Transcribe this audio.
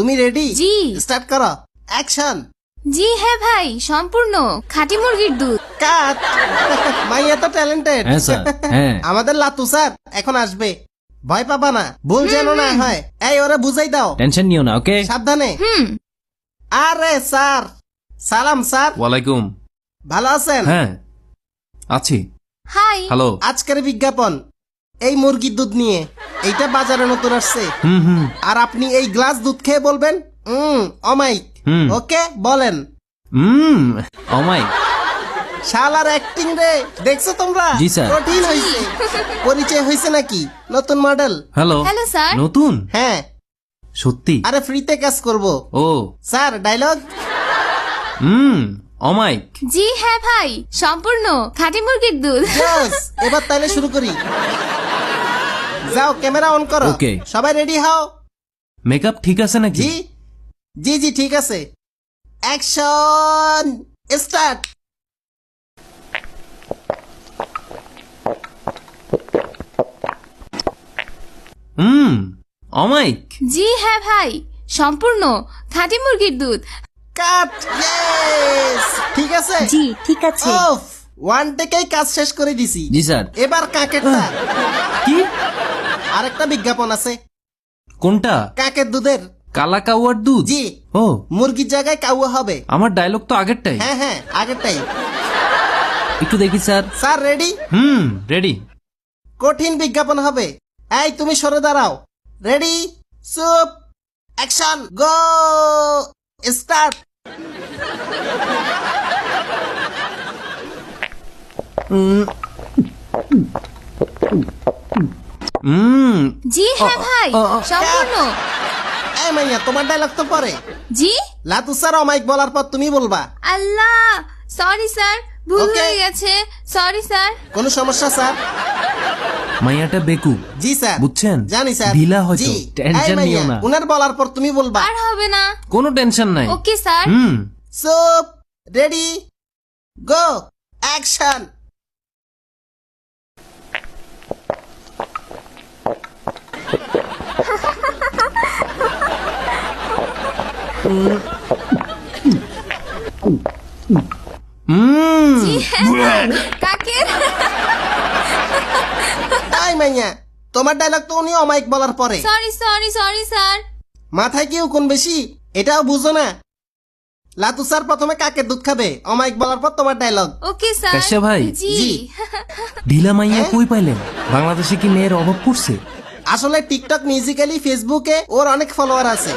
তুমি রেডি? জি। স্টার্ট করো, অ্যাকশন। জি হ্যাঁ ভাই, সম্পূর্ণ খাঁটি মুরগির দুধ। কাট। মাইয়া তো ট্যালেন্টেড। হ্যাঁ স্যার, হ্যাঁ। আমাদের লাতু স্যার এখন আসবে, ভয় পাবা না, ভুল যেন না হয়। এই ওরা বুঝাই দাও, টেনশন নিও না, ওকে? সাবধানে। হুম। আরে স্যার, সালাম স্যার, ওয়ালাইকুম। ভালো আছেন? হ্যাঁ আছি। হাই। হ্যালো। আজকের বিজ্ঞাপন এই মুরগির দুধ নিয়ে, এইটা বাজারে নতুন আসছে। হুম। আর আপনি এই গ্লাস দুধ খেয়ে বলবেন অমাইক। হুম। ওকে বলেন। অমাই। শালার অ্যাক্টিং রে, দেখছো তোমরা? জি, স্যার। কঠিন হইছে। পরিচয় হইছে নাকি নতুন মডেল? হ্যালো। Hello sir. নতুন? হ্যাঁ, সত্যি? আরে ফ্রিতে কাজ করব। ও। Sir dialogue. অমাইক। জি হ্যাঁ ভাই, সম্পূর্ণ খাঁটি মুরগির দুধ। জোস, এবার তাহলে শুরু করি। যাও ক্যামেরা অন করো। Okay. সবাই রেডি হও। মেকআপ ঠিক আছে নাকি? জি জি জি ঠিক আছে। Action start. অমাইক। জি হ্যাঁ ভাই, সম্পূর্ণ খাঁটি মুরগির দুধ। কাট। ইয়েস, ঠিক আছে। জি ঠিক আছে। অফ, ওয়ান টেকেই কাজ শেষ করে দিছি। জি স্যার। এবার কাকেরটা। কি? আরেকটা বিজ্ঞাপন আছে কোনটা? কাকের দুধের। কালা কাউয়ার দুধ? জি, ও, মুরগির জায়গায় কাউয়া হবে। আমার ডায়লগ তো আগেরটাই। হ্যাঁ হ্যাঁ, আগেরটাই। একটু দেখি স্যার। Sir ready? রেডি। কঠিন বিজ্ঞাপন হবে। এই তুমি সরে দাঁড়াও। রেডি, সুপ, অ্যাকশন, গো, স্টার্ট। জি হ্যাঁ ভাই, সম্পূর্ণ। এই মাইয়া, তোমার ডায়লগ তো পরে। জি। লাতু স্যার অমাইক বলার পর তুমি বলবা। আল্লাহ, সরি স্যার, ভুল Okay. হয়ে গেছে। Sorry sir. কোনো সমস্যা স্যার? মাইয়াটা বেকু। জি স্যার, বুঝছেন? জানি স্যার। ঢিলা হয়তো। জি, টেনশন এই মাইয়া, নিও না। উনার বলার পর তুমি বলবা। আর হবে না। কোনো টেনশন নাই। Okay sir. সুপ, রেডি, গো, অ্যাকশন। জি হ্যাঁ, কাকের। এই মাইয়া, তোমার ডায়লগ তো উনি অমাইক বলার পরে। Sorry sorry sorry sir. মাথায় কি কোন বেশি, এটাও বুঝো না? লাতু স্যার প্রথমে কাকের দুধ খাবে, অমাইক বলার পর তোমার ডায়লগ। Okay sir. কাশ্যা ভাই। জি। জি। ঢিলা মাইয়া হ্যাঁ? কই পাইলেন? বাংলাদেশে কি মেয়ের অভাব পড়ছে? আসলে টিকটক, মিউজিক্যালি, ফেসবুকে ওর অনেক ফলোয়ার আছে।